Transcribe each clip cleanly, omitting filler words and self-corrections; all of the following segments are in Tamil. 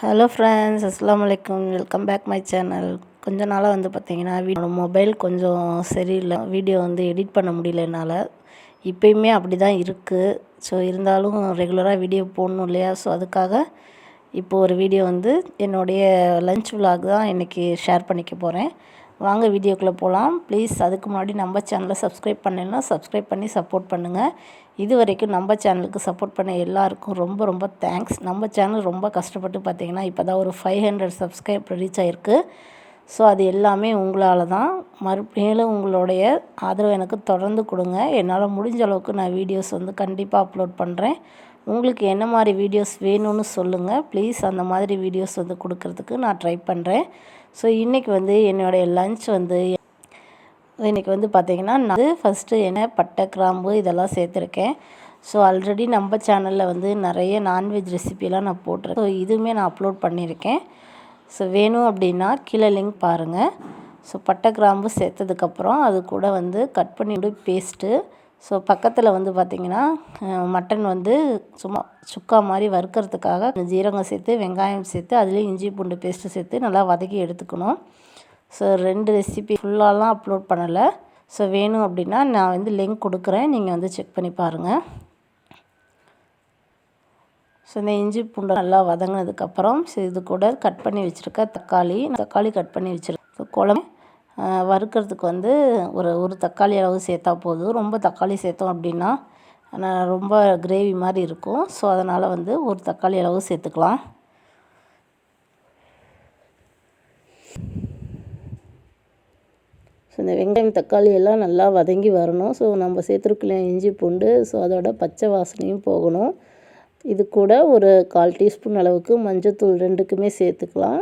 ஹலோ ஃப்ரெண்ட்ஸ், அஸ்ஸலாமு அலைக்கும். Welcome back my channel. கொஞ்ச நாளாக பார்த்தீங்கன்னா மொபைல் கொஞ்சம் சரியில்லை, வீடியோ எடிட் பண்ண முடியல என்னால். இப்போயுமே அப்படி தான் இருக்குது. ஸோ இருந்தாலும் ரெகுலராக வீடியோ போடணும் இல்லையா? ஸோ அதுக்காக இப்போது ஒரு வீடியோ என்னுடைய லஞ்ச் விலாக் தான் இன்றைக்கி ஷேர் பண்ணிக்க போகிறேன். வாங்க வீடியோக்குள்ளே போகலாம். ப்ளீஸ் அதுக்கு முன்னாடி நம்ம சேனலை சப்ஸ்கிரைப் பண்ணலைன்னா சப்ஸ்கிரைப் பண்ணி சப்போர்ட் பண்ணுங்கள். இது வரைக்கும் நம்ம சேனலுக்கு சப்போர்ட் பண்ண எல்லாருக்கும் ரொம்ப ரொம்ப தேங்க்ஸ். நம்ம சேனல் ரொம்ப கஷ்டப்பட்டு பார்த்திங்கன்னா இப்போ தான் ஒரு 500 சப்ஸ்கிரைப் ரீச் ஆகிருக்கு. ஸோ அது எல்லாமே உங்களால் தான். மேலும் உங்களுடைய ஆதரவு எனக்கு தொடர்ந்து கொடுங்க. என்னால் முடிஞ்ச அளவுக்கு நான் வீடியோஸ் கண்டிப்பாக அப்லோட் பண்ணுறேன். உங்களுக்கு என்ன மாதிரி வீடியோஸ் வேணும்னு சொல்லுங்கள். ப்ளீஸ் அந்த மாதிரி வீடியோஸ் கொடுக்கறதுக்கு நான் ட்ரை பண்ணுறேன். ஸோ இன்றைக்கி என்னுடைய லன்ச் இன்றைக்கி பார்த்திங்கன்னா நான் ஃபஸ்ட்டு பட்டை, கிராம்பு இதெல்லாம் சேர்த்துருக்கேன். ஸோ ஆல்ரெடி நம்ம சேனலில் நிறைய நான்வெஜ் ரெசிபிலாம் நான் போட்டிருக்கேன். ஸோ இதுவுமே நான் அப்லோட் பண்ணியிருக்கேன். ஸோ வேணும் அப்படின்னா கீழே லிங்க் பாருங்கள். ஸோ பட்டை, கிராம்பு சேர்த்ததுக்கப்புறம் அது கூட கட் பண்ணி பேஸ்ட்டு. ஸோ பக்கத்தில் பார்த்திங்கன்னா மட்டன் சும்மா சுக்கா மாதிரி வறுக்கிறதுக்காக ஜீரகம் சேர்த்து, வெங்காயம் சேர்த்து, அதுலேயும் இஞ்சி பூண்டு பேஸ்ட்டு சேர்த்து நல்லா வதக்கி எடுத்துக்கணும். ஸோ 2 ரெசிபி ஃபுல்லாலாம் அப்லோட் பண்ணலை. ஸோ வேணும் அப்படின்னா நான் லிங்க் கொடுக்குறேன், நீங்கள் செக் பண்ணி பாருங்கள். ஸோ இந்த இஞ்சி பூண்டை நல்லா வதங்கினதுக்கப்புறம் ஸோ இது கூட கட் பண்ணி வச்சுருக்க தக்காளி கட் பண்ணி வச்சுருக்கேன். குழம்பு வறுக்கிறதுக்கு ஒரு தக்காளி அளவு சேர்த்தா போதும். ரொம்ப தக்காளி சேர்த்தோம் அப்படின்னா ரொம்ப கிரேவி மாதிரி இருக்கும். ஸோ அதனால் ஒரு தக்காளி அளவு சேர்த்துக்கலாம். ஸோ இந்த வெங்காயம் தக்காளி எல்லாம் நல்லா வதங்கி வரணும். ஸோ நம்ம சேர்த்துருக்கலாம் இஞ்சி பூண்டு. ஸோ அதோட பச்சை வாசனையும் போகணும். இது கூட ஒரு 1/4 டீஸ்பூன் அளவுக்கு மஞ்சள்தூள் 2க்குமே சேர்த்துக்கலாம்.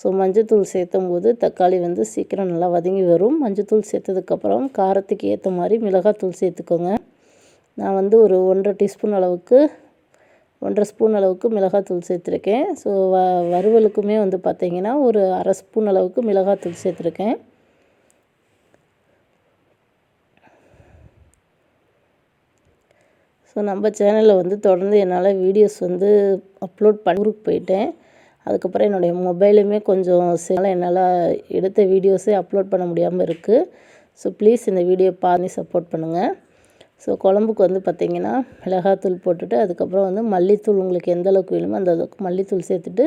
ஸோ மஞ்சள்தூள் சேர்த்தும் போது தக்காளி சீக்கிரம் நல்லா வதங்கி வரும். மஞ்சள்தூள் சேர்த்ததுக்கப்புறம் காரத்துக்கு ஏற்ற மாதிரி மிளகாத்தூள் சேர்த்துக்கோங்க. நான் ஒரு 1/2 டீஸ்பூன் அளவுக்கு 1/2 ஸ்பூன் அளவுக்கு மிளகாத்தூள் சேர்த்துருக்கேன். ஸோ வறுவலுக்குமே பார்த்திங்கன்னா ஒரு 1/2 ஸ்பூன் அளவுக்கு மிளகாத்தூள் சேர்த்துருக்கேன். ஸோ நம்ம சேனலில் தொடர்ந்து என்னால் வீடியோஸ் அப்லோட் ஊருக்கு போயிட்டேன். அதுக்கப்புறம் என்னுடைய மொபைலுமே கொஞ்சம் என்னால் எடுத்த வீடியோஸே அப்லோட் பண்ண முடியாமல் இருக்குது. ஸோ ப்ளீஸ் இந்த வீடியோ பார்த்து சப்போர்ட் பண்ணுங்கள். ஸோ குழம்புக்கு பார்த்திங்கன்னா மிளகாத்தூள் போட்டுட்டு அதுக்கப்புறம் மல்லித்தூள் உங்களுக்கு எந்த அளவுக்கு வேணுமோ அந்த அளவுக்கு மல்லித்தூள் சேர்த்துட்டு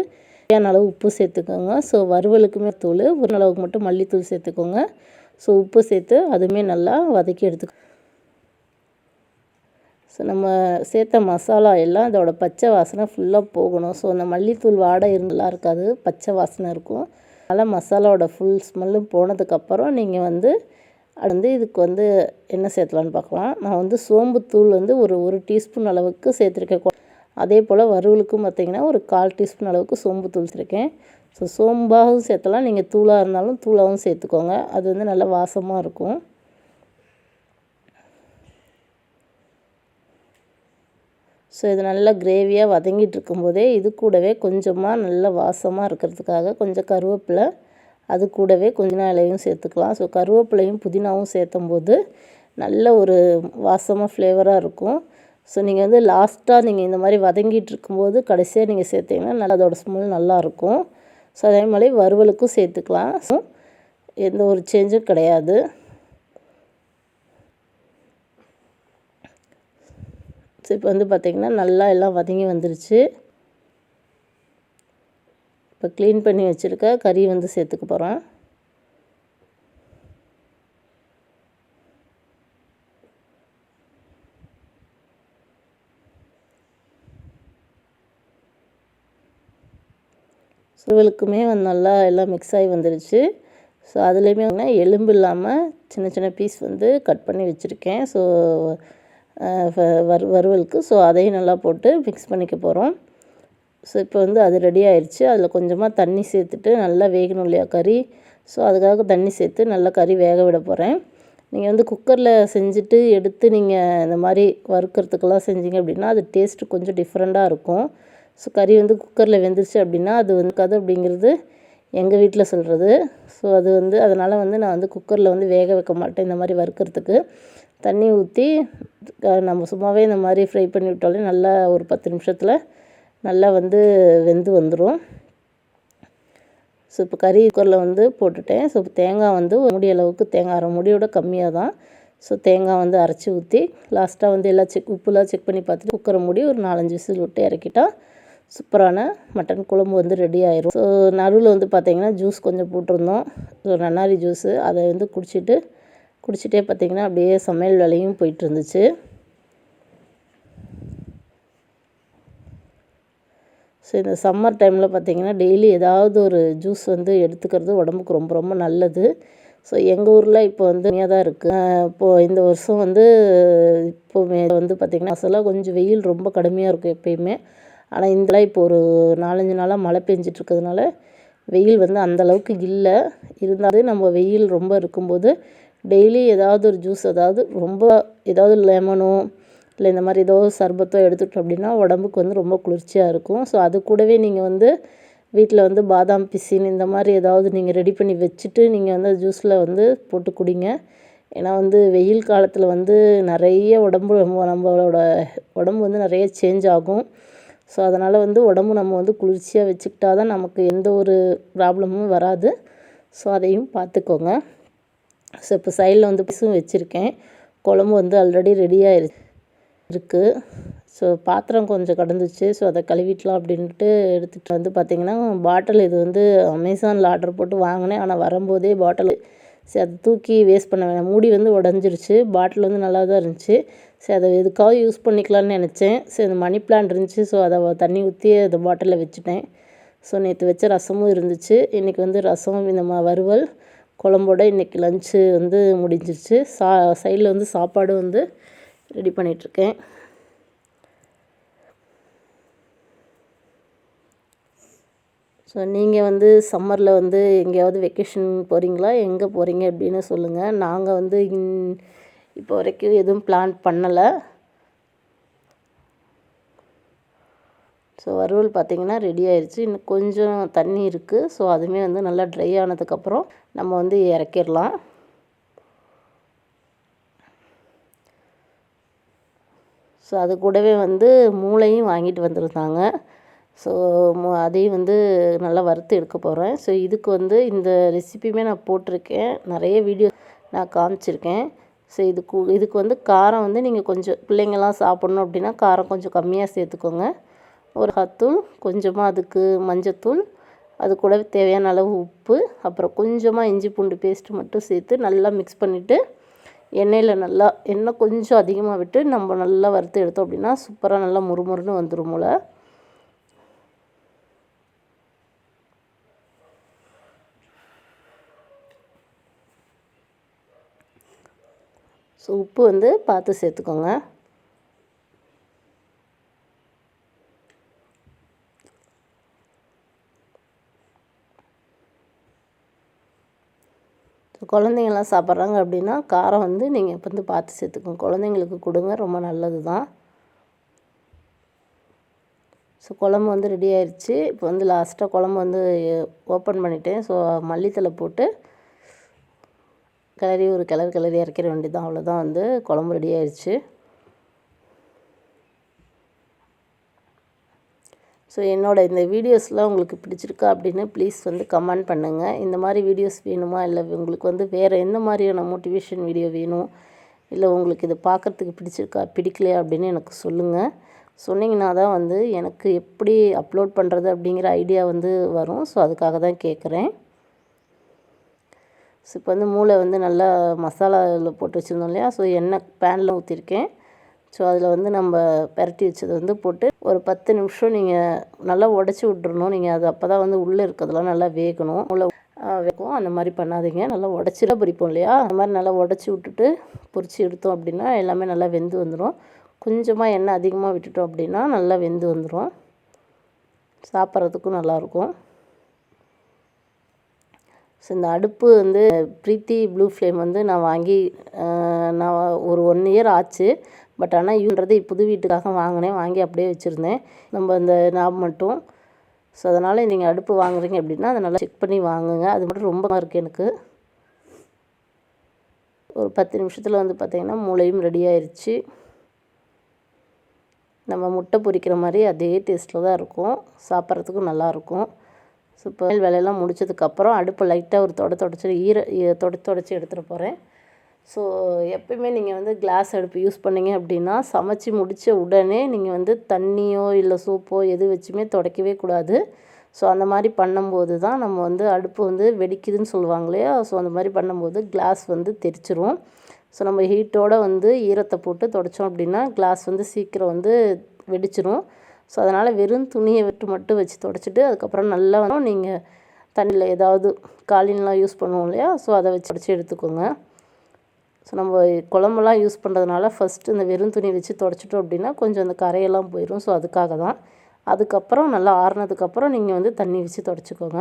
தேவையான அளவு உப்பு சேர்த்துக்கோங்க. ஸோ வறுவலுக்குமே தூள் ஒரு அளவுக்கு மட்டும் மல்லித்தூள் சேர்த்துக்கோங்க. ஸோ உப்பு சேர்த்து அதுவுமே நல்லா வதக்கி எடுத்துக்கோங்க. ஸோ நம்ம சேர்த்த மசாலா எல்லாம் அதோட பச்சை வாசனை ஃபுல்லாக போகணும். ஸோ அந்த மல்லித்தூள் வாடை நல்லா இருக்காது, பச்சை வாசனை இருக்கும். அதனால் மசாலாவோட ஃபுல் ஸ்மெல்லும் போனதுக்கப்புறம் நீங்கள் இதுக்கு என்ன சேர்த்தலான்னு பார்க்கலாம். நான் சோம்புத்தூள் ஒரு டீஸ்பூன் அளவுக்கு சேர்த்துருக்கேன். அதே போல் வறுவலுக்கும் பார்த்திங்கன்னா ஒரு 1/4 டீஸ்பூன் அளவுக்கு சோம்புத்தூள் சேர்த்துருக்கேன். ஸோ சோம்பாகவும் சேர்த்தலாம், நீங்கள் தூளாக இருந்தாலும் தூளாகவும் சேர்த்துக்கோங்க. அது நல்லா வாசமாக இருக்கும். ஸோ இது நல்லா கிரேவியாக வதங்கிட்டு இருக்கும்போதே இது கூடவே கொஞ்சமாக நல்ல வாசமாக இருக்கிறதுக்காக கொஞ்சம் கருவேப்பிலை, அது கூடவே புதினா இலையும் சேர்த்துக்கலாம். ஸோ கருவேப்பிலையும் புதினாவும் சேர்த்தும்போது நல்ல ஒரு வாசமாக ஃப்ளேவராக இருக்கும். ஸோ நீங்கள் லாஸ்ட்டாக நீங்கள் இந்த மாதிரி வதங்கிட்டு இருக்கும்போது கடைசியாக நீங்கள் சேர்த்திங்கன்னா நல்லா அதோட ஸ்மெல் நல்லாயிருக்கும். ஸோ அதே மாதிரி வறுவலுக்கும் சேர்த்துக்கலாம். ஸோ எந்த ஒரு சேஞ்சும் கிடையாது. ஸோ இப்போ பார்த்திங்கன்னா நல்லா எல்லாம் வதங்கி வந்துருச்சு. இப்போ க்ளீன் பண்ணி வச்சுருக்க கறி சேர்த்துக்க போகிறோம். சுவலுக்குமே நல்லா எல்லாம் மிக்ஸ் ஆகி வந்துருச்சு. ஸோ அதுலேயுமே எலும்பு இல்லாமல் சின்ன சின்ன பீஸ் கட் பண்ணி வச்சுருக்கேன். ஸோ வறுவலுக்கு. ஸோ அதையும் நல்லா போட்டு மிக்ஸ் பண்ணிக்க போகிறோம். ஸோ இப்போ அது ரெடி ஆயிடுச்சு. அதில் கொஞ்சமாக தண்ணி சேர்த்துட்டு நல்லா வேகணும் இல்லையா கறி. ஸோ அதுக்காக தண்ணி சேர்த்து நல்லா கறி வேக விட போகிறேன். நீங்கள் குக்கரில் செஞ்சுட்டு எடுத்து நீங்கள் இந்த மாதிரி வறுக்கிறதுக்கெல்லாம் செஞ்சீங்க அப்படின்னா அது டேஸ்ட்டு கொஞ்சம் டிஃப்ரெண்ட்டாக இருக்கும். ஸோ கறி குக்கரில் வெந்துருச்சு அப்படின்னா அது கதை அப்படிங்கிறது எங்கள் வீட்டில் சொல்கிறது. ஸோ அது அதனால் நான் குக்கரில் வேக வைக்க மாட்டேன். இந்த மாதிரி வறுக்கிறதுக்கு தண்ணி ஊற்றி நம்ம சும்மாவே இந்த மாதிரி ஃப்ரை பண்ணி விட்டாலே நல்லா ஒரு 10 நிமிஷத்தில் நல்லா வெந்து வந்துடும். ஸோ இப்போ கறி குக்கரில் வந்து போட்டுட்டேன். ஸோ தேங்காய் வந்து மூடி அளவுக்கு தேங்காய், அரை மூடியோட கம்மியாக தான். ஸோ தேங்காய் வந்து அரைச்சி ஊற்றி லாஸ்ட்டாக வந்து எல்லாம் உப்புலாம் செக் பண்ணி பார்த்துட்டு குக்கரை மூடி ஒரு 4-5 விசில் விட்டு இறக்கிட்டா சூப்பரான மட்டன் குழம்பு வந்து ரெடி ஆயிரும். ஸோ நடுவில் வந்து பார்த்திங்கன்னா ஜூஸ் கொஞ்சம் போட்டிருந்தோம். ஸோ நன்னாரி ஜூஸு அதை வந்து குடிச்சிட்டே பார்த்திங்கன்னா அப்படியே சமையல் வேலையும் போயிட்டு இருந்துச்சு. ஸோ இந்த சம்மர் டைமில் பார்த்திங்கன்னா டெய்லி ஏதாவது ஒரு ஜூஸ் வந்து எடுத்துக்கிறது உடம்புக்கு ரொம்ப ரொம்ப நல்லது. ஸோ எங்கள் ஊரில் இப்போ வந்து கம்மியாக தான் இருக்குது. இப்போது இந்த வருஷம் வந்து இப்போது வந்து பார்த்திங்கன்னா அசலாக கொஞ்சம் வெயில் ரொம்ப கடுமையாக இருக்கும் எப்பயுமே. ஆனால் இந்தலாம் இப்போ ஒரு 4-5 நாளாக மழை பெஞ்சிட்ருக்கிறதுனால வெயில் வந்து அந்தளவுக்கு இல்லை. இருந்தாலும் நம்ம வெயில் ரொம்ப இருக்கும்போது டெய்லி ஏதாவது ஒரு ஜூஸ், ஏதாவது லெமனோ இல்லை இந்த மாதிரி ஏதோ சர்பத்தோ எடுத்துக்கிட்டோம் அப்படின்னா உடம்புக்கு வந்து ரொம்ப குளிர்ச்சியாக இருக்கும். ஸோ அது கூடவே நீங்கள் வந்து வீட்டில் வந்து பாதாம் பிசின் இந்த மாதிரி ஏதாவது நீங்கள் ரெடி பண்ணி வச்சுட்டு நீங்கள் வந்து ஜூஸில் வந்து போட்டு குடிங்க. ஏன்னா வந்து வெயில் காலத்தில் வந்து நிறைய நம்மளோட உடம்பு வந்து நிறைய சேஞ்ச் ஆகும். ஸோ அதனால் வந்து உடம்பு நம்ம வந்து குளிர்ச்சியாக வச்சுக்கிட்டா தான் நமக்கு எந்த ஒரு ப்ராப்ளமும் வராது. ஸோ அதையும் பார்த்துக்கோங்க. ஸோ இப்போ சைடில் வந்து பிசும் வச்சுருக்கேன். குழம்பு வந்து ஆல்ரெடி ரெடியாக இருக்குது. ஸோ பாத்திரம் கொஞ்சம் கிடந்துச்சு. ஸோ அதை கழுவிட்டலாம் அப்படின்ட்டு எடுத்துகிட்டு வந்து பார்த்திங்கன்னா பாட்டில் இது வந்து அமேசானில் ஆர்டர் போட்டு வாங்கினேன். ஆனால் வரும்போதே பாட்டில் சரி அதை தூக்கி வேஸ்ட் பண்ண வேணாம். மூடி வந்து உடஞ்சிருச்சு. பாட்டில் வந்து நல்லா தான் இருந்துச்சு. சரி அதை எதுக்காக யூஸ் பண்ணிக்கலான்னு நினச்சேன். சரி அந்த மணி பிளான்ட் இருந்துச்சு. ஸோ அதை தண்ணி ஊற்றி அந்த பாட்டிலில் வச்சுட்டேன். ஸோ நேற்று வச்ச ரசமும் இருந்துச்சு. இன்றைக்கி வந்து ரசம் இந்த வறுவல் குழம்போட இன்றைக்கி லஞ்சு வந்து முடிஞ்சிருச்சு. சைடில் வந்து சாப்பாடு வந்து ரெடி பண்ணிகிட்ருக்கேன். ஸோ நீங்கள் வந்து சம்மரில் வந்து எங்கேயாவது வெக்கேஷன் போகிறீங்களா? எங்கே போகிறீங்க அப்படின்னு சொல்லுங்கள். நாங்கள் வந்து இப்போ வரைக்கும் எதுவும் பிளான் பண்ணலை. ஸோ வறுவல் பார்த்திங்கன்னா ரெடி ஆயிடுச்சு. இன்னும் கொஞ்சம் தண்ணி இருக்குது. ஸோ அதுவுமே வந்து நல்லா ட்ரை ஆனதுக்கப்புறம் நம்ம வந்து இறக்கிடலாம். ஸோ அது கூடவே வந்து மூளையும் வாங்கிட்டு வந்திருந்தாங்க. ஸோ அதையும் வந்து நல்லா வறுத்து எடுக்க போகிறேன். ஸோ இதுக்கு வந்து இந்த ரெசிபியுமே நான் போட்டிருக்கேன். நிறைய வீடியோ நான் காமிச்சிருக்கேன். ஸோ இதுக்கு வந்து காரம் வந்து நீங்கள் கொஞ்சம் பிள்ளைங்கள்லாம் சாப்பிட்ணும் அப்படின்னா காரம் கொஞ்சம் கம்மியாக சேர்த்துக்கோங்க. ஒரு தூள், கொஞ்சமாக அதுக்கு மஞ்சத்தூள், அது கூட தேவையான அளவு உப்பு, அப்புறம் கொஞ்சமாக இஞ்சி பூண்டு பேஸ்ட்டு மட்டும் சேர்த்து நல்லா மிக்ஸ் பண்ணிவிட்டு எண்ணெய் கொஞ்சம் அதிகமாக விட்டு நம்ம நல்லா வறுத்து எடுத்தோம் அப்படின்னா சூப்பராக நல்லா முறுமுறுன்னு வந்துடும் மூளை. ஸோ உப்பு வந்து பார்த்து சேர்த்துக்கோங்க. குழந்தைங்கள்லாம் சாப்பிட்றாங்க அப்படின்னா காரம் வந்து நீங்கள் இப்போ வந்து பார்த்து சேர்த்துக்கோங்க. குழந்தைங்களுக்கு கொடுங்க, ரொம்ப நல்லது தான். ஸோ குழம்பு வந்து ரெடி ஆயிடுச்சு. இப்போ வந்து லாஸ்ட்டாக குழம்பு வந்து ஓப்பன் பண்ணிவிட்டேன். ஸோ மல்லித்தலை போட்டு ஒரு கிளறி இறக்கிற வேண்டியது தான். அவ்வளோதான், வந்து குழம்பு ரெடி ஆயிடுச்சு. ஸோ என்னோடய இந்த வீடியோஸ்லாம் உங்களுக்கு பிடிச்சிருக்கா அப்படின்னு ப்ளீஸ் வந்து கமெண்ட் பண்ணுங்கள். இந்த மாதிரி வீடியோஸ் வேணுமா, இல்லை உங்களுக்கு வந்து வேறு எந்த மாதிரியான மோட்டிவேஷன் வீடியோ வேணும், இல்லை உங்களுக்கு இது பார்க்குறதுக்கு பிடிக்கலையா அப்படின்னு எனக்கு சொல்லுங்கள். சொன்னிங்கன்னா தான் வந்து எனக்கு எப்படி அப்லோட் பண்ணுறது அப்படிங்கிற ஐடியா வந்து வரும். ஸோ அதுக்காக தான் கேட்குறேன். ஸோ இப்போ வந்து மூளை வந்து நல்லா மசாலாவில் போட்டு வச்சுருந்தோம் இல்லையா? ஸோ எண்ணெய் பேனில் ஊற்றிருக்கேன். ஸோ அதில் வந்து நம்ம பெரட்டி வச்சதை வந்து போட்டு ஒரு 10 நிமிஷம் நீங்கள் நல்லா உடச்சி விட்றணும். நீங்கள் அது அப்போ தான் வந்து உள்ளே இருக்கிறதுலாம் நல்லா வேகணும். வேகும். அந்த மாதிரி பண்ணாதீங்க. நல்லா உடச்சிட பொரிப்போம் இல்லையா? அந்த மாதிரி நல்லா உடச்சி விட்டுட்டு பொரிச்சு எடுத்தோம் அப்படின்னா எல்லாமே நல்லா வெந்து வந்துடும். கொஞ்சமாக எண்ணெய் அதிகமாக விட்டுட்டோம் அப்படின்னா நல்லா வெந்து வந்துடும். சாப்பிட்றதுக்கும் நல்லாயிருக்கும். ஸோ இந்த அடுப்பு வந்து ப்ரீத்தி ப்ளூ ஃப்ளேம் வந்து நான் வாங்கி நான் ஒரு 1 இயர் ஆச்சு. பட் ஆனால் யூன்றது புது வீட்டுக்காக வாங்கி அப்படியே வச்சுருந்தேன். நம்ம இந்த நாப் மட்டும். ஸோ அதனால் நீங்கள் அடுப்பு வாங்குறீங்க அப்படின்னா அதை நல்லா செக் பண்ணி வாங்குங்க. அது மட்டும் ரொம்ப இருக்குது எனக்கு. ஒரு 10 நிமிஷத்தில் வந்து பார்த்திங்கன்னா மூளையும் ரெடி ஆயிடுச்சு. நம்ம முட்டை பொரிக்கிற மாதிரி அதே டேஸ்ட்டில் தான் இருக்கும். சாப்பிட்றதுக்கும் நல்லாயிருக்கும். ஸோ இப்போ வேலையெல்லாம் முடிச்சதுக்கப்புறம் அடுப்பு லைட்டாக ஒரு தொடச்சி எடுத்துகிட்டு போகிறேன். ஸோ எப்பயுமே நீங்கள் வந்து கிளாஸ் அடுப்பு யூஸ் பண்ணிங்க அப்படின்னா சமைச்சி முடித்த உடனே நீங்கள் வந்து தண்ணியோ இல்லை சோப்போ எது வச்சுமே துடைக்கவே கூடாது. ஸோ அந்த மாதிரி பண்ணும்போது தான் நம்ம வந்து அடுப்பு வந்து வெடிக்குதுன்னு சொல்லுவாங்க இல்லையா? ஸோ அந்த மாதிரி பண்ணும்போது கிளாஸ் வந்து தெரிச்சிரும். ஸோ நம்ம ஹீட்டோடு வந்து ஈரத்தை போட்டு துடைச்சோம் அப்படின்னா கிளாஸ் வந்து சீக்கிரம் வந்து வெடிச்சிரும். ஸோ அதனால் வெறும் துணியை மட்டும் வச்சு துடைச்சிட்டு அதுக்கப்புறம் நல்லா வந்து நீங்கள் தண்ணியில் ஏதாவது காலின்லாம் யூஸ் பண்ணுவோம் இல்லையா? ஸோ அதை வச்சு துடைச்சி எடுத்துக்கோங்க. ஸோ நம்ம குழம்புலாம் யூஸ் பண்ணுறதுனால ஃபஸ்ட்டு இந்த வெறும் துணி வச்சு துடைச்சிட்டோம் அப்படின்னா கொஞ்சம் அந்த கரையெல்லாம் போயிடும். ஸோ அதுக்காக தான். அதுக்கப்புறம் நல்லா ஆறுனதுக்கப்புறம் நீங்கள் வந்து தண்ணி வச்சு துடைச்சிக்கோங்க.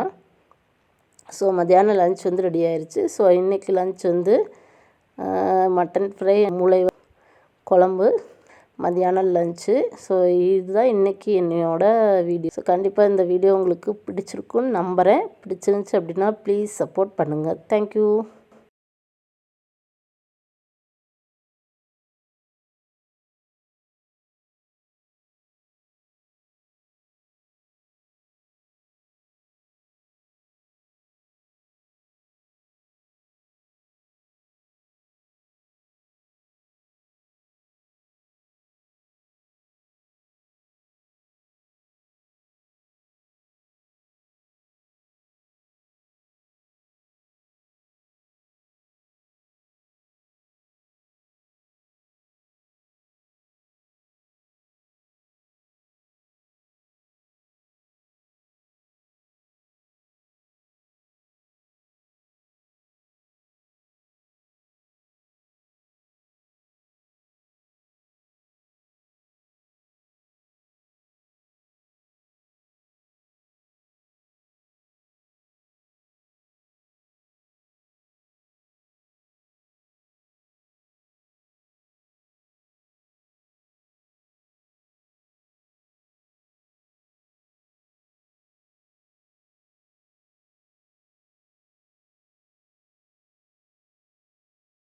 ஸோ மத்தியானம் லன்ச் வந்து ரெடி ஆயிடுச்சு. ஸோ இன்றைக்கி லன்ச் வந்து மட்டன் ஃப்ரை, மூளை குழம்பு, மத்தியானம் லன்ச்சு. ஸோ இதுதான் இன்றைக்கி என்னோடய வீடியோ. ஸோ கண்டிப்பாக இந்த வீடியோ உங்களுக்கு பிடிச்சிருக்குன்னு நம்புகிறேன். பிடிச்சிருந்துச்சி அப்படின்னா ப்ளீஸ் சப்போர்ட் பண்ணுங்கள். தேங்க்யூ.